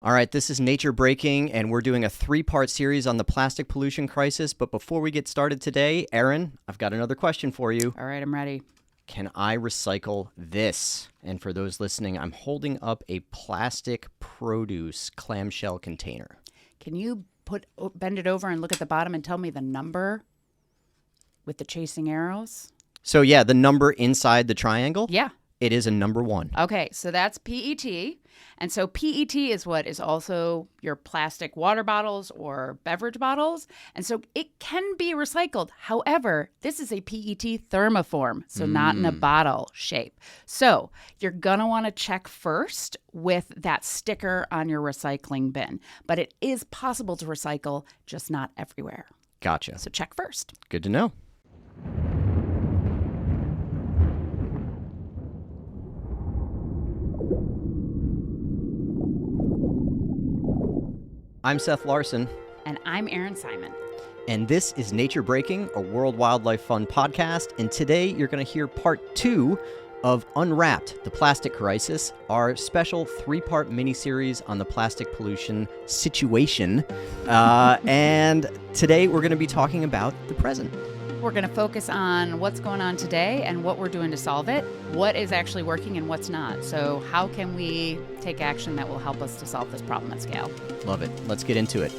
All right, this is Nature Breaking, and we're doing a three-part series on the plastic pollution crisis. But before we get started today, Erin, I've got another question for you. All right, I'm ready. Can I recycle this? And for those listening, I'm holding up a plastic produce clamshell container. Can you bend it over and look at the bottom and tell me the number with the chasing arrows? So yeah, the number inside the triangle? Yeah. It is a number 1. Okay, so that's PET. And so PET is what is also your plastic water bottles or beverage bottles. And so it can be recycled. However, this is a PET thermoform, so not in a bottle shape. So you're going to want to check first with that sticker on your recycling bin. But it is possible to recycle, just not everywhere. Gotcha. So check first. Good to know. I'm Seth Larson. And I'm Erin Simon. And this is Nature Breaking, a World Wildlife Fund podcast. And today you're going to hear part 2 of Unwrapped, the Plastic Crisis, our special 3-part miniseries on the plastic pollution situation. And today we're going to be talking about the present. We're going to focus on what's going on today and what we're doing to solve it, what is actually working and what's not. So how can we take action that will help us to solve this problem at scale? Love it. Let's get into it.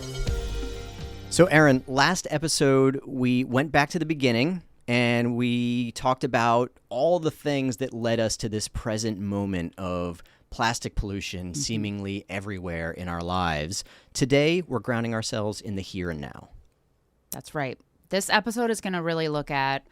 So, Erin, last episode, we went back to the beginning and we talked about all the things that led us to this present moment of plastic pollution seemingly everywhere in our lives. Today, we're grounding ourselves in the here and now. That's right. This episode is going to really look at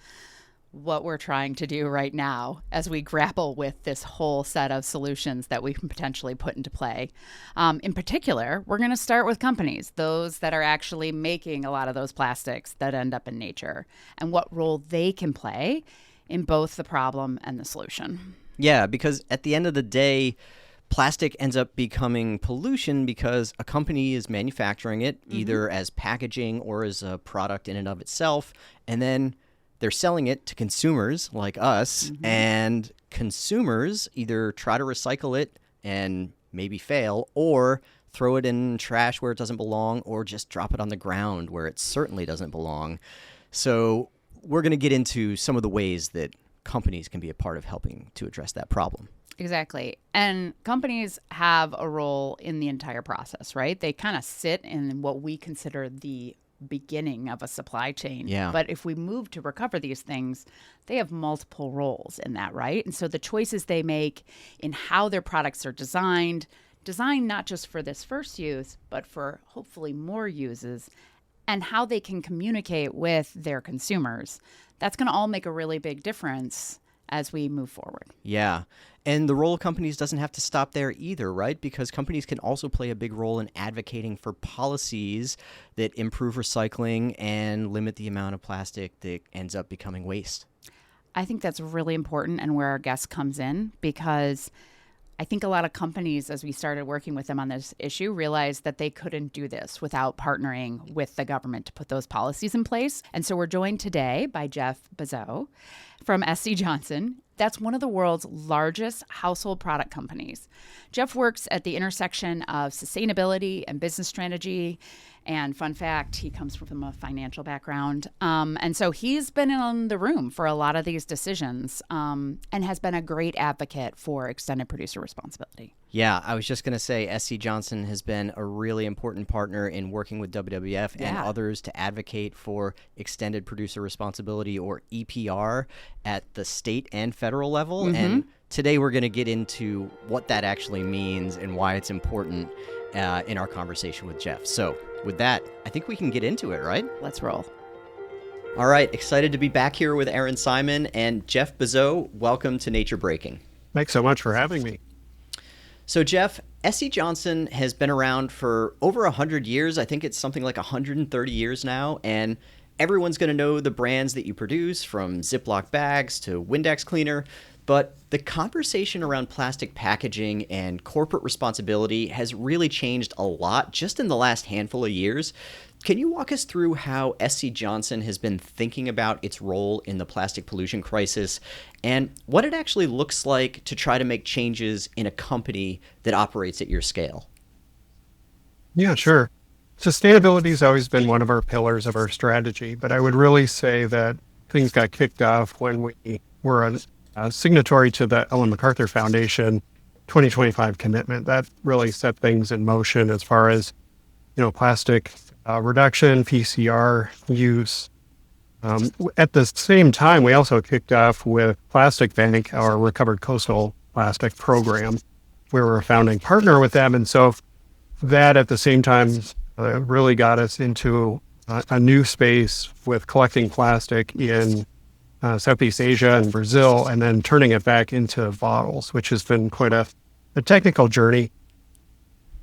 what we're trying to do right now as we grapple with this whole set of solutions that we can potentially put into play. In particular, we're going to start with companies, those that are actually making a lot of those plastics that end up in nature, and what role they can play in both the problem and the solution. Yeah, because at the end of the day, plastic ends up becoming pollution because a company is manufacturing it either as packaging or as a product in and of itself, and then they're selling it to consumers like us, and consumers either try to recycle it and maybe fail, or throw it in trash where it doesn't belong, or just drop it on the ground where it certainly doesn't belong. So we're going to get into some of the ways that companies can be a part of helping to address that problem. Exactly. And companies have a role in the entire process, right? They kind of sit in what we consider the beginning of a supply chain. Yeah. But if we move to recover these things, they have multiple roles in that, right? And so the choices they make in how their products are designed not just for this first use, but for hopefully more uses, and how they can communicate with their consumers, that's going to all make a really big difference as we move forward. Yeah. And the role of companies doesn't have to stop there either, right? Because companies can also play a big role in advocating for policies that improve recycling and limit the amount of plastic that ends up becoming waste. I think that's really important, and where our guest comes in, because I think a lot of companies, as we started working with them on this issue, realized that they couldn't do this without partnering with the government to put those policies in place. And so we're joined today by Jeff Bezzo from SC Johnson. That's one of the world's largest household product companies. Jeff works at the intersection of sustainability and business strategy. And fun fact, he comes from a financial background. And so he's been in the room for a lot of these decisions, and has been a great advocate for extended producer responsibility. Yeah, I was just going to say SC Johnson has been a really important partner in working with WWF and others to advocate for extended producer responsibility, or EPR, at the state and federal level. And today we're going to get into what that actually means and why it's important in our conversation with Jeff. So with that, I think we can get into it, right? Let's roll. All right, excited to be back here with Erin Simon and Jeff Bezzo. Welcome to Nature Breaking. Thanks so much for having me. So Jeff, SC Johnson has been around for over 100 years. I think it's something like 130 years now. And everyone's going to know the brands that you produce, from Ziploc bags to Windex cleaner. But the conversation around plastic packaging and corporate responsibility has really changed a lot just in the last handful of years. Can you walk us through how SC Johnson has been thinking about its role in the plastic pollution crisis and what it actually looks like to try to make changes in a company that operates at your scale? Yeah, sure. Sustainability has always been one of our pillars of our strategy, but I would really say that things got kicked off when we were a signatory to the Ellen MacArthur Foundation 2025 commitment. That really set things in motion as far as, plastic reduction, PCR use. At the same time, we also kicked off with Plastic Bank, our recovered coastal plastic program, where we're a founding partner with them. And so that at the same time really got us into a new space with collecting plastic in Southeast Asia and Brazil, and then turning it back into bottles, which has been quite a technical journey.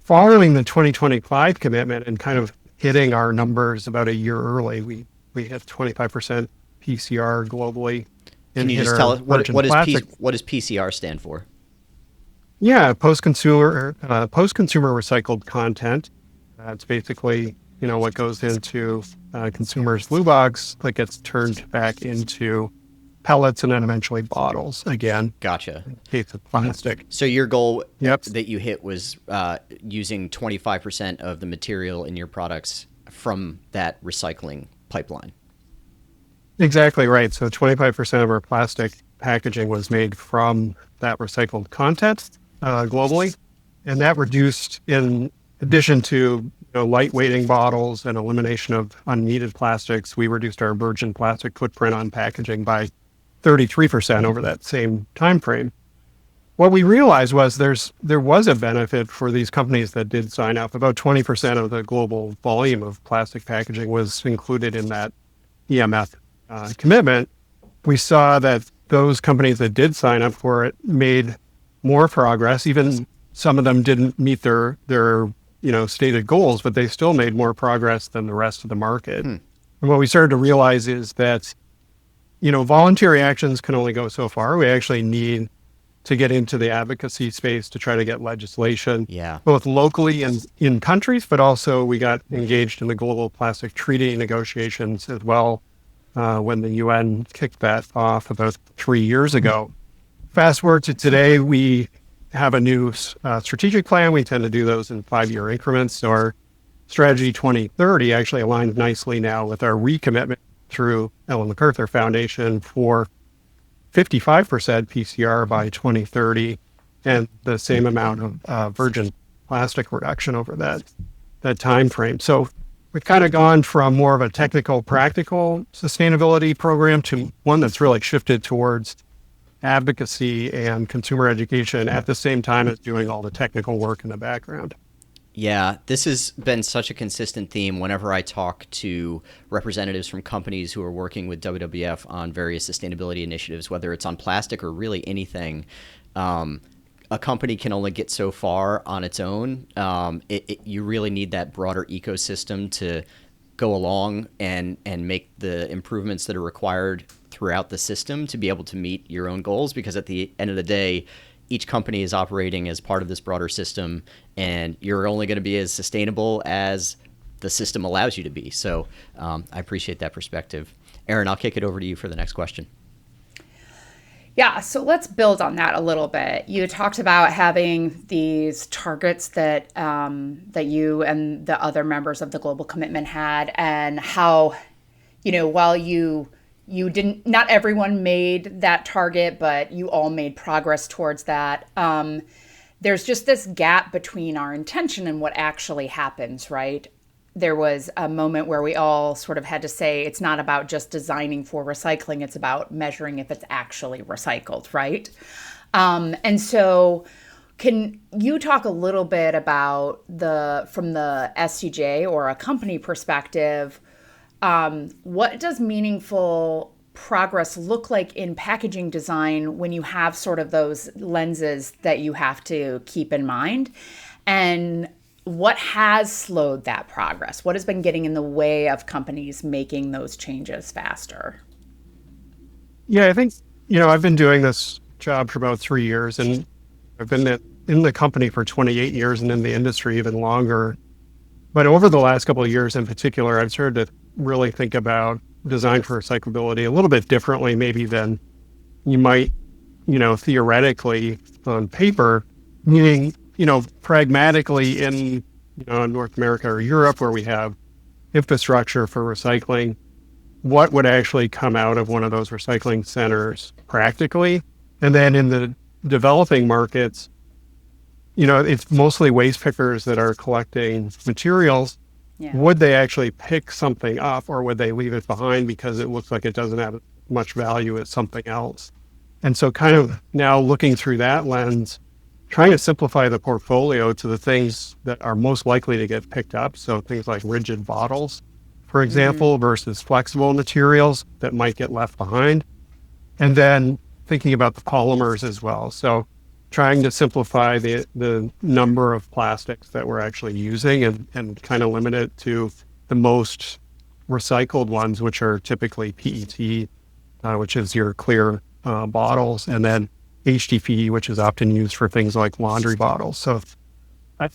Following the 2025 commitment and kind of hitting our numbers about a year early, we hit 25% PCR globally. Can you just tell us what does PCR stand for? Yeah, post-consumer recycled content. It's basically, what goes into consumers' blue box that gets turned back into pellets and then eventually bottles again. Gotcha. In case of plastic. So your goal that you hit was using 25% of the material in your products from that recycling pipeline. Exactly right. So 25% of our plastic packaging was made from that recycled content globally. And that reduced, in addition to lightweighting bottles and elimination of unneeded plastics, we reduced our virgin plastic footprint on packaging by 33% over that same time frame. What we realized was there was a benefit for these companies that did sign up. About 20% of the global volume of plastic packaging was included in that EMF commitment. We saw that those companies that did sign up for it made more progress. Even some of them didn't meet their stated goals, but they still made more progress than the rest of the market. And what we started to realize is that voluntary actions can only go so far. We actually need to get into the advocacy space to try to get legislation, both locally and in countries, but also we got engaged in the global plastic treaty negotiations as well when the UN kicked that off about 3 years ago. Fast forward to today, we have a new strategic plan. We tend to do those in 5-year increments. So our strategy 2030 actually aligns nicely now with our recommitment through Ellen MacArthur Foundation for 55% PCR by 2030 and the same amount of virgin plastic reduction over that time frame. So we've kind of gone from more of a technical, practical sustainability program to one that's really shifted towards advocacy and consumer education at the same time as doing all the technical work in the background. Yeah, this has been such a consistent theme whenever I talk to representatives from companies who are working with WWF on various sustainability initiatives, whether it's on plastic or really anything. A company can only get so far on its own. You really need that broader ecosystem to go along and make the improvements that are required throughout the system to be able to meet your own goals, because at the end of the day, each company is operating as part of this broader system, and you're only going to be as sustainable as the system allows you to be. So I appreciate that perspective. Erin, I'll kick it over to you for the next question. Yeah, so let's build on that a little bit. You talked about having these targets that that you and the other members of the Global Commitment had, and how, while you didn't, not everyone made that target, but you all made progress towards that. There's just this gap between our intention and what actually happens, right? There was a moment where we all sort of had to say, it's not about just designing for recycling, it's about measuring if it's actually recycled, right? And so can you talk a little bit about from the SCJ or a company perspective, what does meaningful progress look like in packaging design when you have sort of those lenses that you have to keep in mind? And what has slowed that progress? What has been getting in the way of companies making those changes faster? Yeah, I think, I've been doing this job for about 3 years, and I've been in the company for 28 years and in the industry even longer. But over the last couple of years in particular, I've started to really think about design for recyclability a little bit differently maybe than you might, theoretically on paper, meaning, pragmatically in in North America or Europe where we have infrastructure for recycling, what would actually come out of one of those recycling centers practically. And then in the developing markets, it's mostly waste pickers that are collecting materials. Yeah. Would they actually pick something up, or would they leave it behind because it looks like it doesn't have much value as something else? And so kind of now looking through that lens, trying to simplify the portfolio to the things that are most likely to get picked up. So things like rigid bottles, for example, versus flexible materials that might get left behind. And then thinking about the polymers as well. So trying to simplify the number of plastics that we're actually using and kind of limit it to the most recycled ones, which are typically PET, which is your clear bottles, and then HDPE, which is often used for things like laundry bottles. So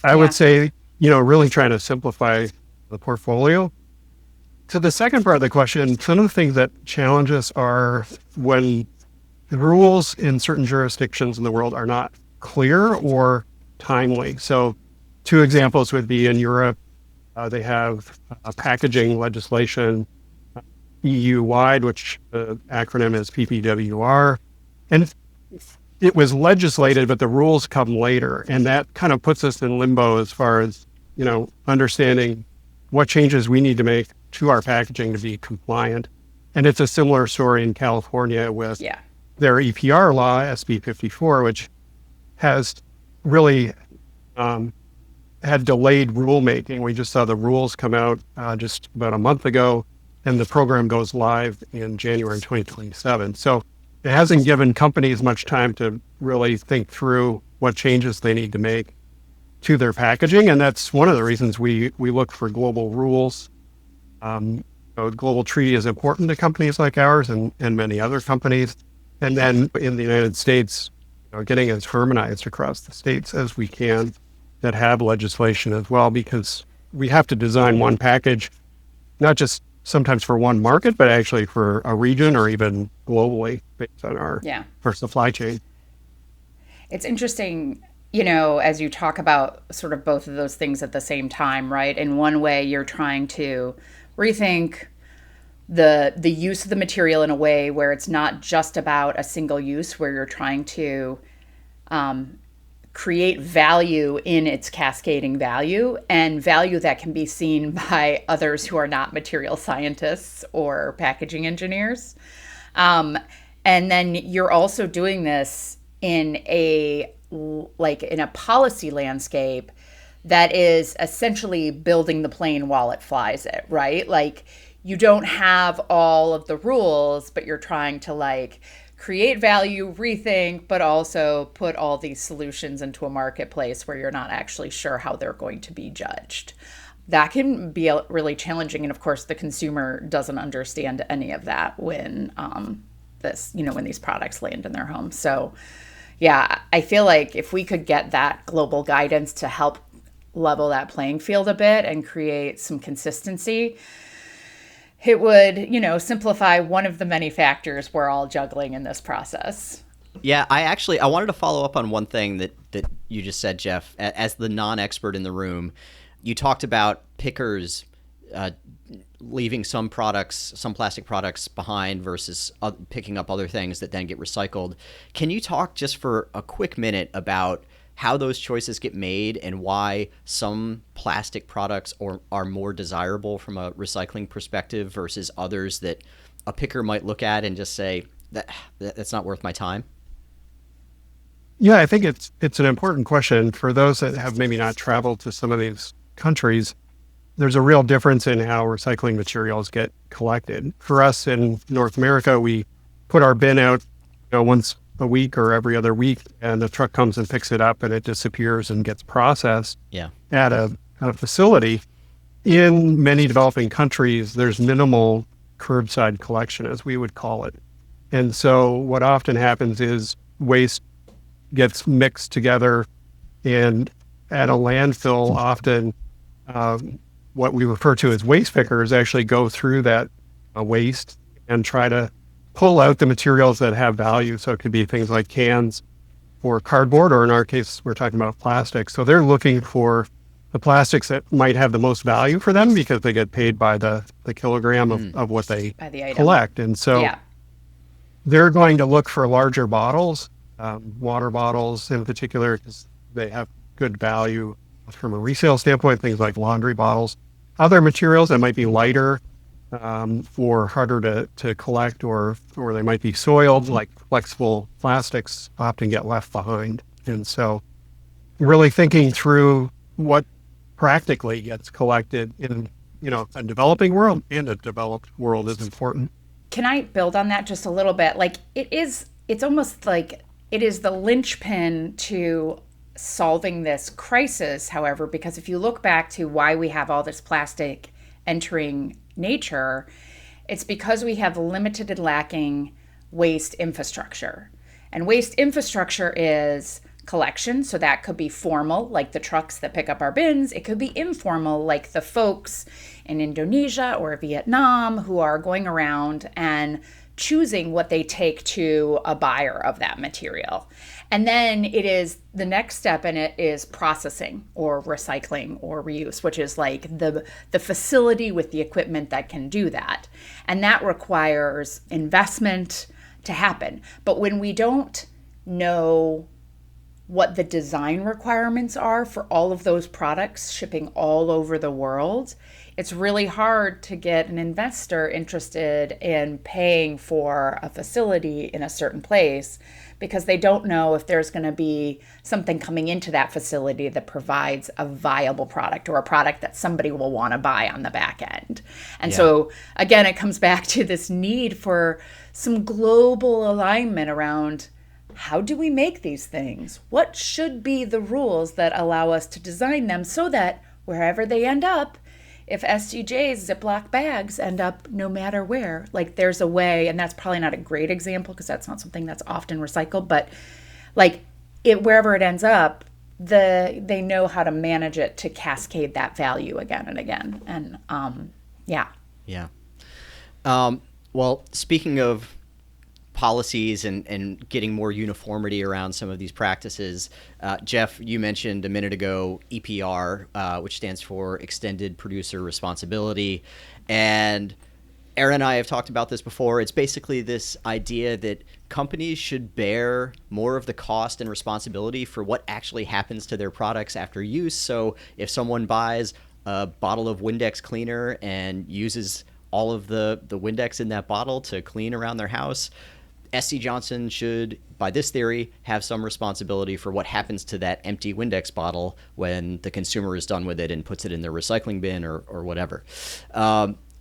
I would say, really trying to simplify the portfolio. To the second part of the question, some of the things that challenge us are when the rules in certain jurisdictions in the world are not clear or timely. So 2 examples would be in Europe, they have packaging legislation EU-wide, which the acronym is PPWR. And it was legislated, but the rules come later. And that kind of puts us in limbo as far as, understanding what changes we need to make to our packaging to be compliant. And it's a similar story in California with their EPR law, SB 54, which has really had delayed rulemaking. We just saw the rules come out just about a month ago, and the program goes live in January 2027. So it hasn't given companies much time to really think through what changes they need to make to their packaging. And that's one of the reasons we look for global rules. Global treaty is important to companies like ours and many other companies. And then in the United States, getting as harmonized across the states as we can that have legislation as well, because we have to design one package, not just sometimes for one market, but actually for a region or even globally based on our supply chain. It's interesting, as you talk about sort of both of those things at the same time, right? In one way, you're trying to rethink the use of the material in a way where it's not just about a single use, where you're trying to create value in its cascading value, and value that can be seen by others who are not material scientists or packaging engineers. And then you're also doing this in a policy landscape that is essentially building the plane while it flies it, right? Like, you don't have all of the rules, but you're trying to create value, rethink, but also put all these solutions into a marketplace where you're not actually sure how they're going to be judged. That can be really challenging. And of course, the consumer doesn't understand any of that when when these products land in their home. So yeah, I feel like if we could get that global guidance to help level that playing field a bit and create some consistency, it would, simplify one of the many factors we're all juggling in this process. Yeah, I wanted to follow up on one thing that you just said, Jeff. As the non-expert in the room, you talked about pickers leaving some plastic products behind versus picking up other things that then get recycled. Can you talk just for a quick minute about how those choices get made and why some plastic products are more desirable from a recycling perspective versus others that a picker might look at and just say, that's not worth my time? Yeah, I think it's an important question for those that have maybe not traveled to some of these countries. There's a real difference in how recycling materials get collected. For us in North America, we put our bin out once a week or every other week, and the truck comes and picks it up and it disappears and gets processed at a facility. In many developing countries, there's minimal curbside collection, as we would call it. And so what often happens is waste gets mixed together, and at a landfill, often what we refer to as waste pickers actually go through that waste and try to pull out the materials that have value. So it could be things like cans or cardboard, or in our case, we're talking about plastic. So they're looking for the plastics that might have the most value for them because they get paid by the kilogram of what they By the item. collect. And so Yeah. they're going to look for larger bottles, water bottles in particular, because they have good value from a resale standpoint, things like laundry bottles. Other materials that might be lighter or harder to collect, or they might be soiled, like flexible plastics often get left behind. And so really thinking through what practically gets collected in, a developing world and a developed world is important. Can I build on that just a little bit? Like it's almost like it is the linchpin to solving this crisis, however, because if you look back to why we have all this plastic entering nature, it's because we have limited and lacking waste infrastructure. And waste infrastructure is collection. So that could be formal, like the trucks that pick up our bins. It could be informal, like the folks in Indonesia or Vietnam who are going around and choosing what they take to a buyer of that material. And then it is the next step in it is processing or recycling or reuse, which is like the facility with the equipment that can do that. And that requires investment to happen. But when we don't know what the design requirements are for all of those products shipping all over the world, it's really hard to get an investor interested in paying for a facility in a certain place because they don't know if there's going to be something coming into that facility that provides a viable product or a product that somebody will want to buy on the back end. And so, again, it comes back to this need for some global alignment around how do we make these things? What should be the rules that allow us to design them so that wherever they end up, if SDJs, Ziploc bags end up no matter where, like there's a way, and that's probably not a great example because that's not something that's often recycled, but like it wherever it ends up, they know how to manage it to cascade that value again and again. And Well, speaking of policies and getting more uniformity around some of these practices. Jeff, you mentioned a minute ago EPR, which stands for Extended Producer Responsibility. And Erin and I have talked about this before. It's basically this idea that companies should bear more of the cost and responsibility for what actually happens to their products after use. So if someone buys a bottle of Windex cleaner and uses all of the Windex in that bottle to clean around their house, SC Johnson should, by this theory, have some responsibility for what happens to that empty Windex bottle when the consumer is done with it and puts it in their recycling bin or whatever.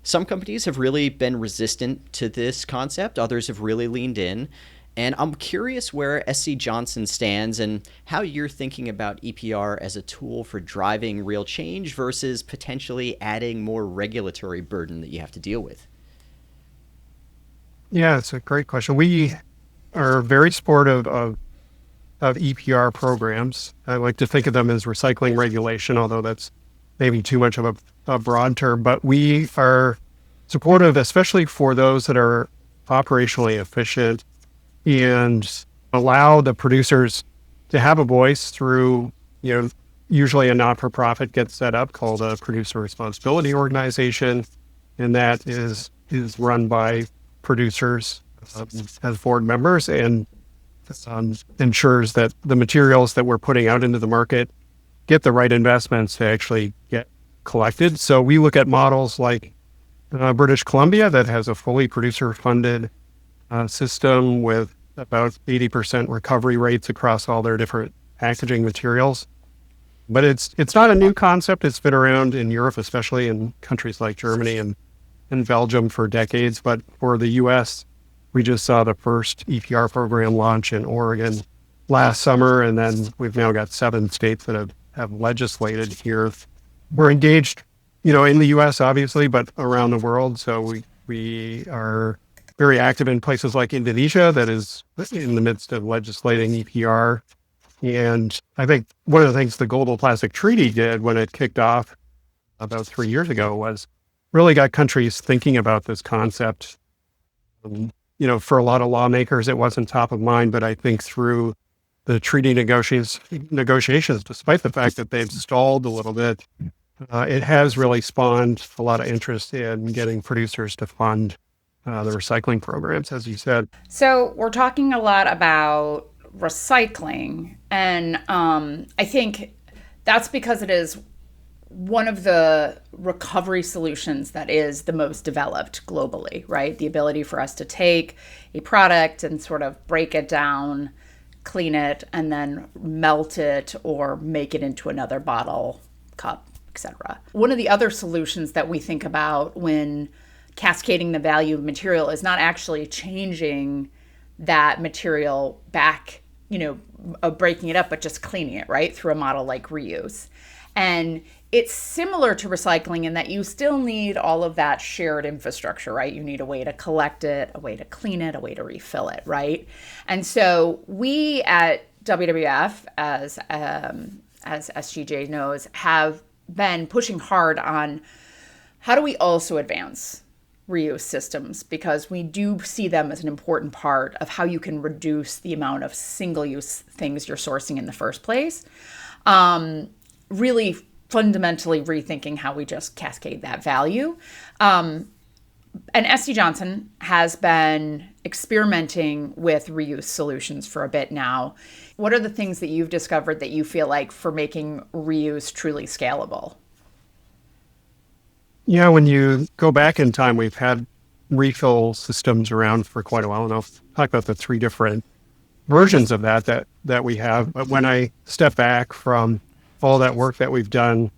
Some companies have really been resistant to this concept. Others have really leaned in. And I'm curious where SC Johnson stands and how you're thinking about EPR as a tool for driving real change versus potentially adding more regulatory burden that you have to deal with. Yeah, it's a great question. We are very supportive of EPR programs. I like to think of them as recycling regulation, although that's maybe too much of a broad term. But we are supportive, especially for those that are operationally efficient and allow the producers to have a voice through, usually a not-for-profit gets set up called a producer responsibility organization, and that is run by producers as board members and ensures that the materials that we're putting out into the market get the right investments to actually get collected. So we look at models like British Columbia that has a fully producer-funded system with about 80% recovery rates across all their different packaging materials. But it's not a new concept. It's been around in Europe, especially in countries like Germany and Belgium for decades. But for the U.S., we just saw the first EPR program launch in Oregon last summer, and then we've now got 7 states that have legislated here. We're engaged, in the U.S. obviously, but around the world. So we are very active in places like Indonesia that is in the midst of legislating EPR. And I think one of the things the Global Plastic Treaty did when it kicked off about 3 years ago was really got countries thinking about this concept. For a lot of lawmakers, it wasn't top of mind, but I think through the treaty negotiations, despite the fact that they've stalled a little bit, it has really spawned a lot of interest in getting producers to fund the recycling programs, as you said. So we're talking a lot about recycling, and I think that's because it is one of the recovery solutions that is the most developed globally, right? The ability for us to take a product and sort of break it down, clean it, and then melt it or make it into another bottle, cup, etc. One of the other solutions that we think about when cascading the value of material is not actually changing that material back, breaking it up, but just cleaning it, right? Through a model like reuse. And it's similar to recycling in that you still need all of that shared infrastructure, right? You need a way to collect it, a way to clean it, a way to refill it, right? And so we at WWF, as SGJ knows, have been pushing hard on how do we also advance reuse systems, because we do see them as an important part of how you can reduce the amount of single-use things you're sourcing in the first place. Really fundamentally rethinking how we just cascade that value. And SC Johnson has been experimenting with reuse solutions for a bit now. What are the things that you've discovered that you feel like for making reuse truly scalable? Yeah, when you go back in time, we've had refill systems around for quite a while, and I'll talk about the three different versions of that we have. But when I step back from all that work that we've done,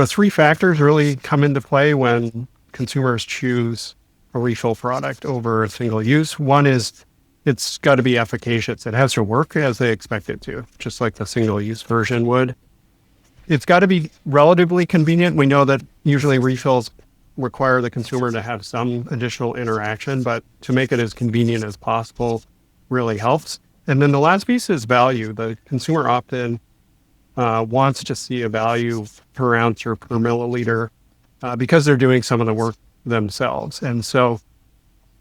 three factors really come into play when consumers choose a refill product over a single use. One is it's got to be efficacious. It has to work as they expect it to, just like the single use version would. It's got to be relatively convenient. We know that usually refills require the consumer to have some additional interaction, but to make it as convenient as possible really helps. And then the last piece is value. The consumer often wants to see a value per ounce or per milliliter because they're doing some of the work themselves. And so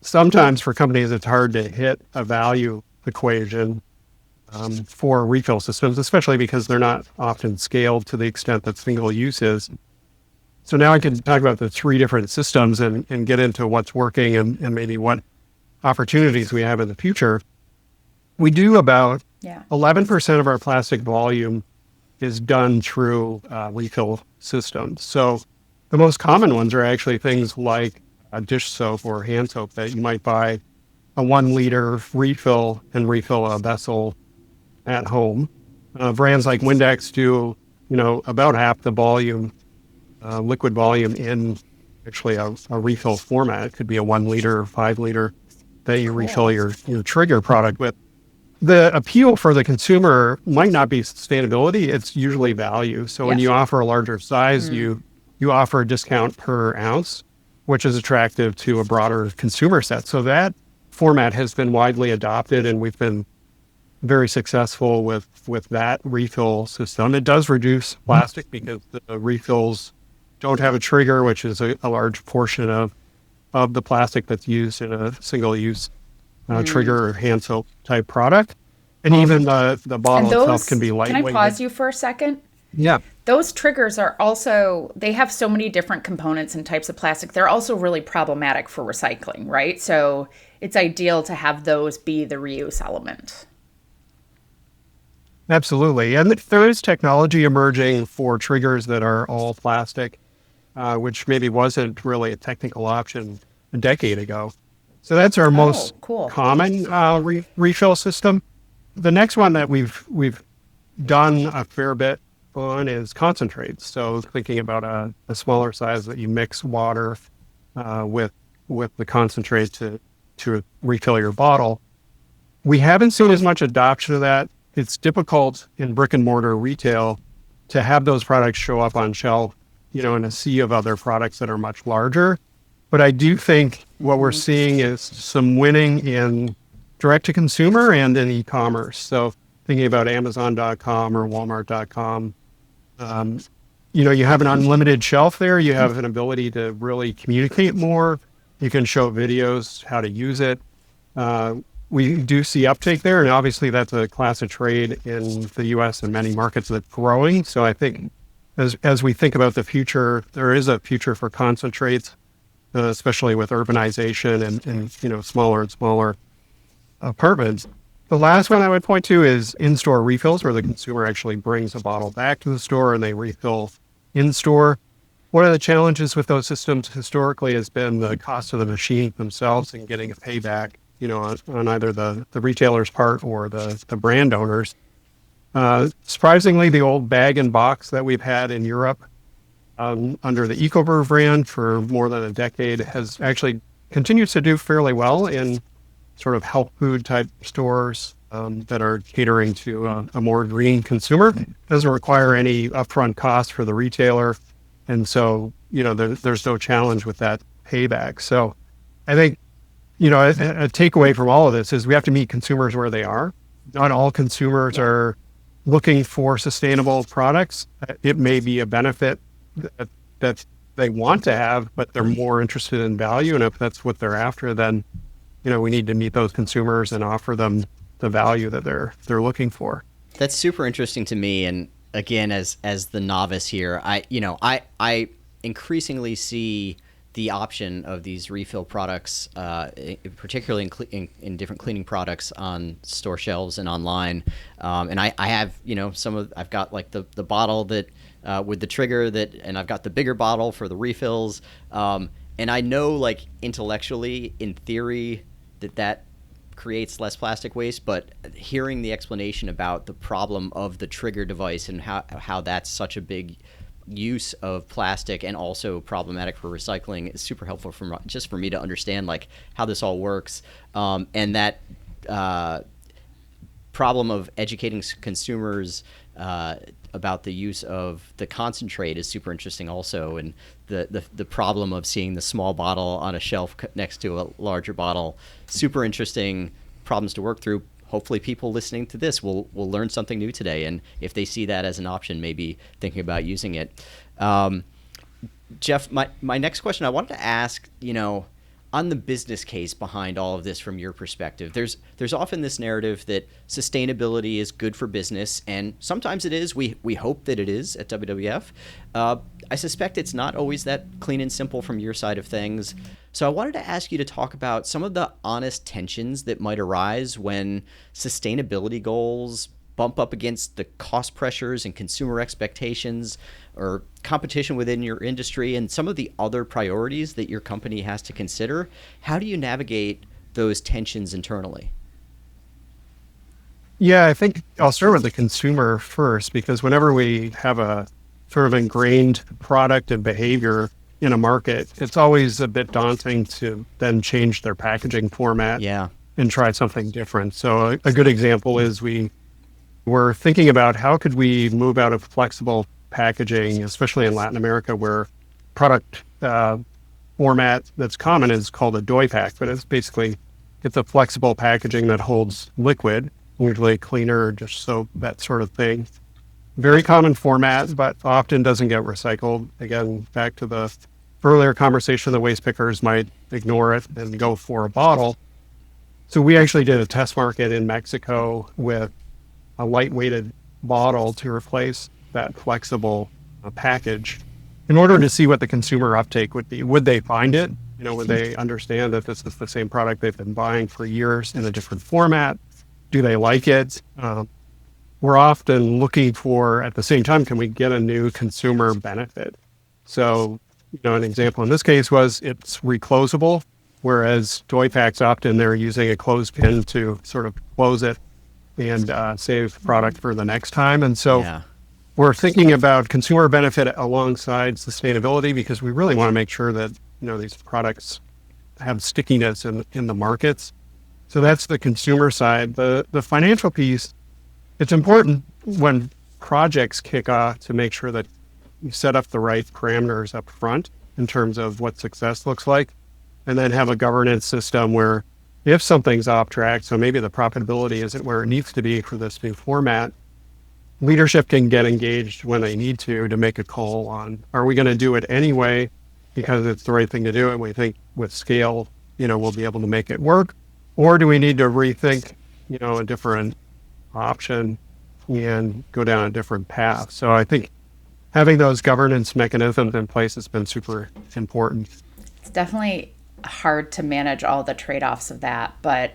sometimes for companies, it's hard to hit a value equation for refill systems, especially because they're not often scaled to the extent that single use is. So now I can talk about the three different systems and get into what's working and maybe what opportunities we have in the future. We do about 11% of our plastic volume is done through refill systems. So the most common ones are actually things like a dish soap or hand soap that you might buy a 1 liter refill and refill a vessel at home. Brands like Windex do, about half the volume, liquid volume in actually a refill format. It could be a 1 liter or 5 liter that you refill your trigger product with. The appeal for the consumer might not be sustainability, it's usually value. So when you offer a larger size, you offer a discount per ounce, which is attractive to a broader consumer set. So that format has been widely adopted, and we've been very successful with that refill system. It does reduce plastic because the refills don't have a trigger, which is a large portion of the plastic that's used in a single-use trigger or hand soap type product. And even the bottle itself can be lightweight. Can I pause you for a second? Yeah. Those triggers are also, they have so many different components and types of plastic. They're also really problematic for recycling, right? So it's ideal to have those be the reuse element. Absolutely. And there is technology emerging for triggers that are all plastic, which maybe wasn't really a technical option a decade ago. So that's our most common refill system. The next one that we've done a fair bit on is concentrates. So thinking about a smaller size that you mix water with the concentrate to refill your bottle. We haven't seen as much adoption of that. It's difficult in brick and mortar retail to have those products show up on shelf, in a sea of other products that are much larger. But I do think what we're seeing is some winning in direct to consumer and in e-commerce. So thinking about Amazon.com or Walmart.com, you have an unlimited shelf there. You have an ability to really communicate more. You can show videos how to use it. we do see uptake there. And obviously that's a class of trade in the US and many markets that's growing. So I think as we think about the future, there is a future for concentrates, especially with urbanization and smaller and smaller apartments. The last one I would point to is in-store refills, where the consumer actually brings a bottle back to the store and they refill in-store. One of the challenges with those systems historically has been the cost of the machine themselves and getting a payback, on either the retailer's part or the brand owners. Surprisingly, the old bag and box that we've had in Europe under the EcoBrew brand for more than a decade has actually continues to do fairly well in sort of health food type stores that are catering to a more green consumer. Doesn't require any upfront cost for the retailer. And so, there's no challenge with that payback. So I think, a takeaway from all of this is we have to meet consumers where they are. Not all consumers are looking for sustainable products. It may be a benefit that they want to have, but they're more interested in value. And if that's what they're after, then we need to meet those consumers and offer them the value that they're looking for. That's super interesting to me. And again, as the novice here, I increasingly see the option of these refill products, particularly in different cleaning products on store shelves and online. And I have, I've got like the bottle that with the trigger and I've got the bigger bottle for the refills. And I know, like, intellectually, in theory, that creates less plastic waste, but hearing the explanation about the problem of the trigger device and how that's such a big use of plastic and also problematic for recycling is super helpful for me to understand, like, how this all works. And that problem of educating consumers about the use of the concentrate is super interesting also. And the problem of seeing the small bottle on a shelf next to a larger bottle, super interesting problems to work through. Hopefully people listening to this will learn something new today. And if they see that as an option, maybe thinking about using it. Jeff, my next question I wanted to ask, on the business case behind all of this from your perspective. There's often this narrative that sustainability is good for business, and sometimes it is. We hope that it is at WWF. I suspect it's not always that clean and simple from your side of things. So I wanted to ask you to talk about some of the honest tensions that might arise when sustainability goals bump up against the cost pressures and consumer expectations or competition within your industry and some of the other priorities that your company has to consider. How do you navigate those tensions internally? Yeah, I think I'll start with the consumer first, because whenever we have a sort of ingrained product and behavior in a market, it's always a bit daunting to then change their packaging format and try something different. So a good example is we're thinking about how could we move out of flexible packaging, especially in Latin America, where product format that's common is called a doy pack, but it's a flexible packaging that holds liquid, usually cleaner, just soap, that sort of thing. Very common format, but often doesn't get recycled. Again, back to the earlier conversation, the waste pickers might ignore it and go for a bottle. So we actually did a test market in Mexico with a lightweighted bottle to replace that flexible package in order to see what the consumer uptake would be. Would they find it? Would they understand that this is the same product they've been buying for years in a different format? Do they like it? We're often looking for, at the same time, can we get a new consumer benefit? So, an example in this case was it's reclosable, whereas doy packs often they're using a clothespin to sort of close it and save product for the next time. And so we're thinking about consumer benefit alongside sustainability, because we really want to make sure that, these products have stickiness in the markets. So that's the consumer side. The financial piece, it's important when projects kick off to make sure that you set up the right parameters up front in terms of what success looks like, and then have a governance system where if something's off track, so maybe the profitability isn't where it needs to be for this new format, leadership can get engaged when they need to make a call on, are we going to do it anyway because it's the right thing to do and we think with scale, we'll be able to make it work? or do we need to rethink, a different option and go down a different path? So I think having those governance mechanisms in place has been super important. It's definitely hard to manage all the trade-offs of that, but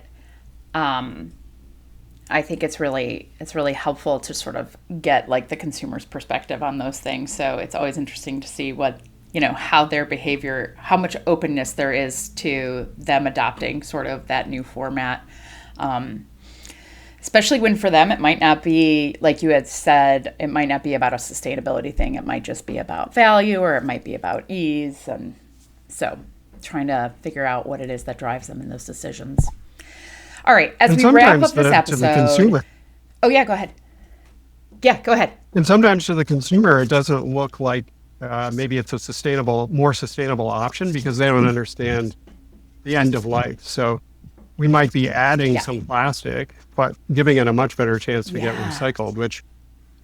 I think it's really helpful to sort of get like the consumer's perspective on those things. So it's always interesting to see what, how their behavior, how much openness there is to them adopting sort of that new format. Especially when for them, it might not be, like you had said, it might not be about a sustainability thing. It might just be about value, or it might be about ease. And so trying to figure out what it is that drives them in those decisions. All right, as we wrap up this episode. To the consumer. Oh, yeah, go ahead. Yeah, go ahead. And sometimes to the consumer, it doesn't look like maybe it's a more sustainable option because they don't understand the end of life. So we might be adding some plastic, but giving it a much better chance to get recycled,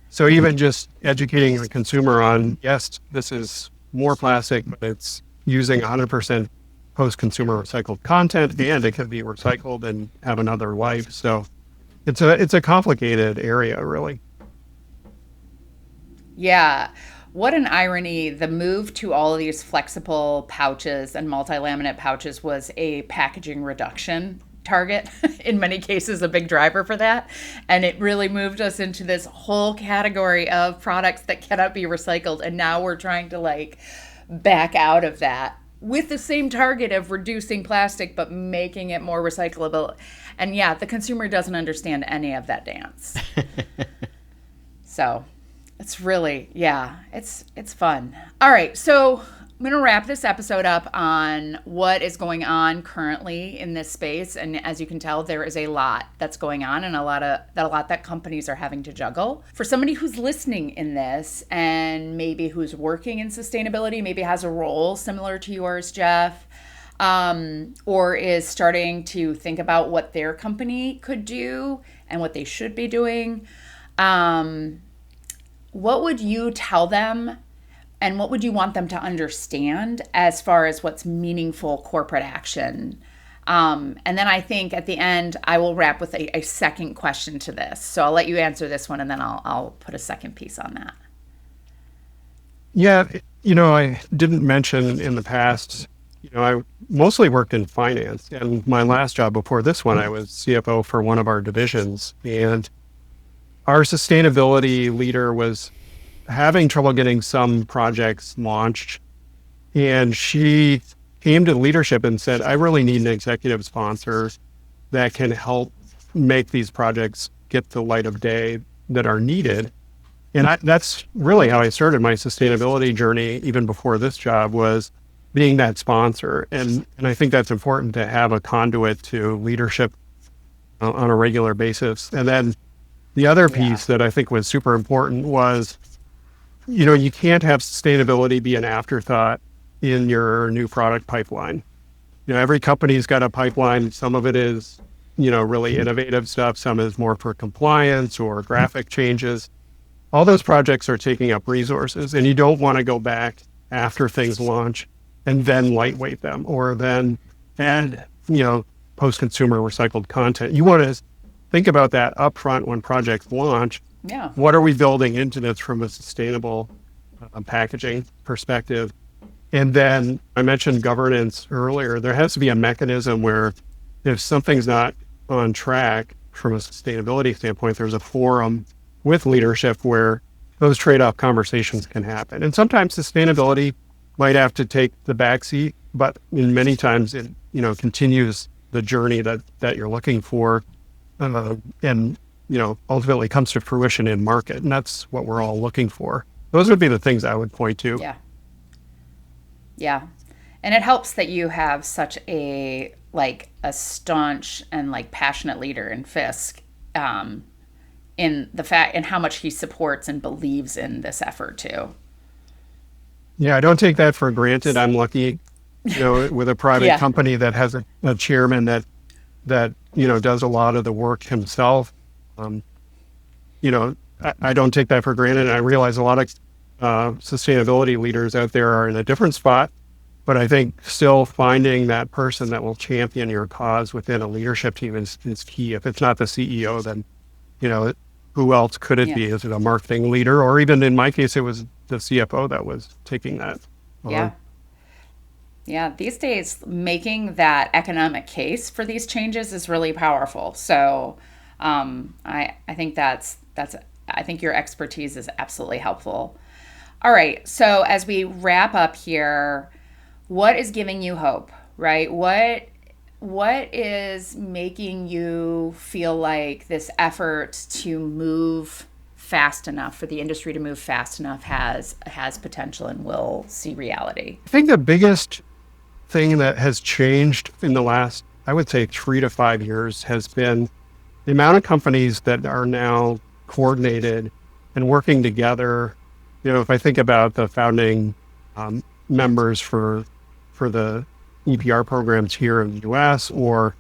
so even just educating the consumer on, yes, this is more plastic, but it's using 100% post-consumer recycled content, and it can be recycled and have another life. So it's a complicated area, really. Yeah. What an irony. The move to all of these flexible pouches and multi-laminate pouches was a packaging reduction target, in many cases a big driver for that. And it really moved us into this whole category of products that cannot be recycled. And now we're trying to back out of that with the same target of reducing plastic, but making it more recyclable. And yeah, the consumer doesn't understand any of that dance. So it's really, it's fun. All right, so I'm going to wrap this episode up on what is going on currently in this space. And as you can tell, there is a lot that's going on, and a lot that companies are having to juggle. For somebody who's listening in this and maybe who's working in sustainability, maybe has a role similar to yours, Jeff, or is starting to think about what their company could do and what they should be doing, what would you tell them? And what would you want them to understand as far as what's meaningful corporate action? And then I think at the end, I will wrap with a second question to this. So I'll let you answer this one, and then I'll put a second piece on that. Yeah, I didn't mention in the past, I mostly worked in finance. And my last job before this one, I was CFO for one of our divisions. And our sustainability leader was having trouble getting some projects launched. And she came to leadership and said, I really need an executive sponsor that can help make these projects get the light of day that are needed. And that's really how I started my sustainability journey, even before this job, was being that sponsor. And I think that's important to have a conduit to leadership on a regular basis. And then the other piece that I think was super important was, you can't have sustainability be an afterthought in your new product pipeline. Every company's got a pipeline. Some of it is, really innovative stuff. Some is more for compliance or graphic changes. All those projects are taking up resources, and you don't want to go back after things launch and then lightweight them or then add, post-consumer recycled content. You want to think about that upfront when projects launch. Yeah. What are we building into this from a sustainable packaging perspective? And then I mentioned governance earlier. There has to be a mechanism where if something's not on track from a sustainability standpoint, there's a forum with leadership where those trade-off conversations can happen. And sometimes sustainability might have to take the backseat, but in many times it, continues the journey that you're looking for, and ultimately comes to fruition in market. And that's what we're all looking for. Those would be the things I would point to. Yeah. Yeah. And it helps that you have such a staunch and passionate leader in Fisk, in the fact and how much he supports and believes in this effort too. Yeah, I don't take that for granted. I'm lucky, with a private company that has a chairman that does a lot of the work himself. I don't take that for granted. And I realize a lot of sustainability leaders out there are in a different spot, But I think still finding that person that will champion your cause within a leadership team is key. If it's not the CEO, then, who else could it be? Is it a marketing leader? Or even in my case, it was the CFO that was taking that on. Yeah. Yeah, these days, making that economic case for these changes is really powerful. So I think I think your expertise is absolutely helpful. All right, so as we wrap up here, what is giving you hope, right? What is making you feel like this effort to move fast enough, for the industry to move fast enough, has potential and will see reality? I think the biggest thing that has changed in the last, I would say, 3 to 5 years has been the amount of companies that are now coordinated and working together. If I think about the founding members for the EPR programs here in the US, or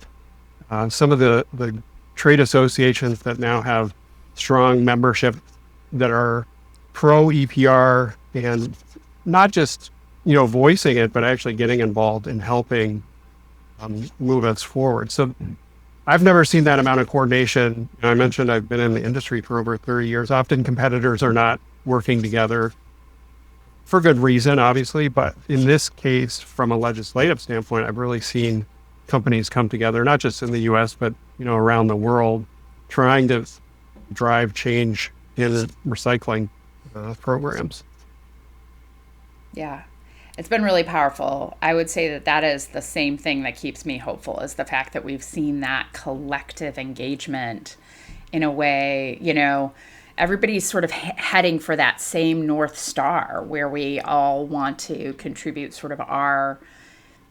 some of the trade associations that now have strong membership that are pro EPR, and not just voicing it, but actually getting involved in helping move us forward. So I've never seen that amount of coordination. I mentioned I've been in the industry for over 30 years. Often competitors are not working together for good reason, obviously. But in this case, from a legislative standpoint, I've really seen companies come together, not just in the US, but around the world, trying to drive change in recycling programs. Yeah. It's been really powerful. I would say that is the same thing that keeps me hopeful, is the fact that we've seen that collective engagement in a way, everybody's sort of heading for that same North Star, where we all want to contribute sort of our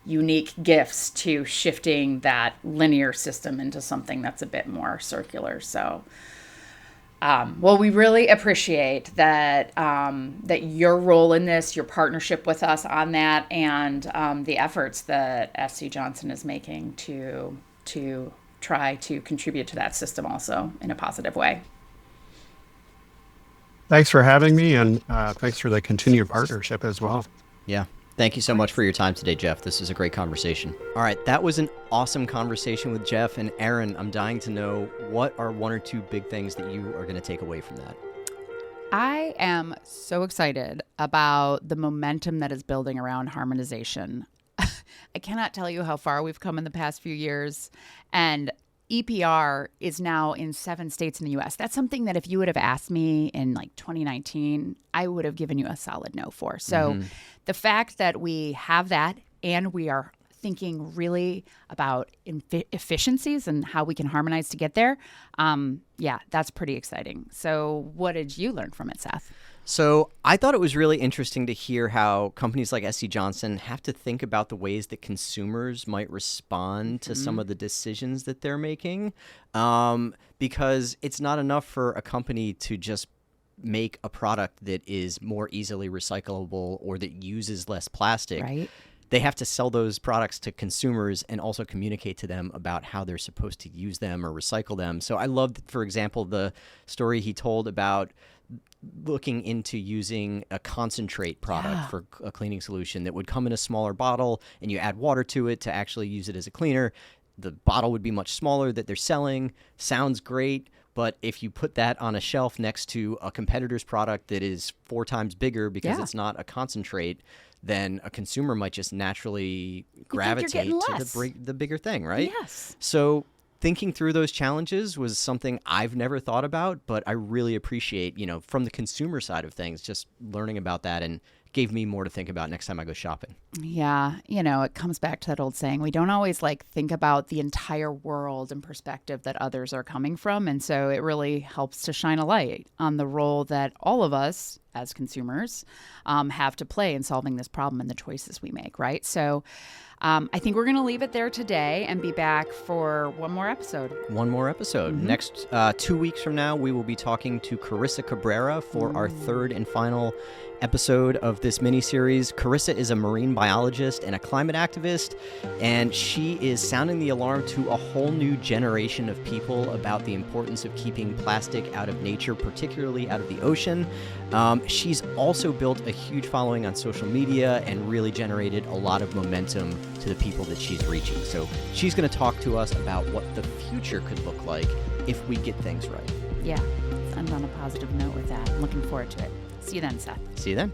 unique gifts to shifting that linear system into something that's a bit more circular. So well, we really appreciate that that your role in this, your partnership with us on that, and the efforts that SC Johnson is making to try to contribute to that system also in a positive way. Thanks for having me, and thanks for the continued partnership as well. Yeah. Thank you so much for your time today, Jeff. This is a great conversation. All right, that was an awesome conversation with Jeff. And Erin, I'm dying to know, what are 1 or 2 big things that you are going to take away from that? I am so excited about the momentum that is building around harmonization. I cannot tell you how far we've come in the past few years. And EPR is now in 7 states in the US. That's something that if you would have asked me in like 2019, I would have given you a solid no for. So the fact that we have that, and we are thinking really about efficiencies and how we can harmonize to get there, that's pretty exciting. So what did you learn from it, Seth? So I thought it was really interesting to hear how companies like SC Johnson have to think about the ways that consumers might respond to some of the decisions that they're making, because it's not enough for a company to just make a product that is more easily recyclable or that uses less plastic. Right. They have to sell those products to consumers and also communicate to them about how they're supposed to use them or recycle them. So I loved, for example, the story he told about looking into using a concentrate product for a cleaning solution that would come in a smaller bottle, and you add water to it to actually use it as a cleaner. The bottle would be much smaller that they're selling. Sounds great, but if you put that on a shelf next to a competitor's product that is 4 times bigger because it's not a concentrate, then a consumer might just naturally gravitate to the bigger thing, right? Yes. So thinking through those challenges was something I've never thought about, but I really appreciate, from the consumer side of things, just learning about that, and gave me more to think about next time I go shopping. Yeah. It comes back to that old saying, we don't always think about the entire world and perspective that others are coming from. And so it really helps to shine a light on the role that all of us as consumers have to play in solving this problem and the choices we make, right? So I think we're going to leave it there today and be back for one more episode. One more episode. Next 2 weeks from now, we will be talking to Carissa Cabrera for our 3rd and final episode of this miniseries. Carissa is a marine biologist and a climate activist, and she is sounding the alarm to a whole new generation of people about the importance of keeping plastic out of nature, particularly out of the ocean. she's also built a huge following on social media and really generated a lot of momentum to the people that she's reaching. So she's going to talk to us about what the future could look like if we get things right. Yeah, let's end on a positive note with that. I'm looking forward to it. See you then, Seth. See you then.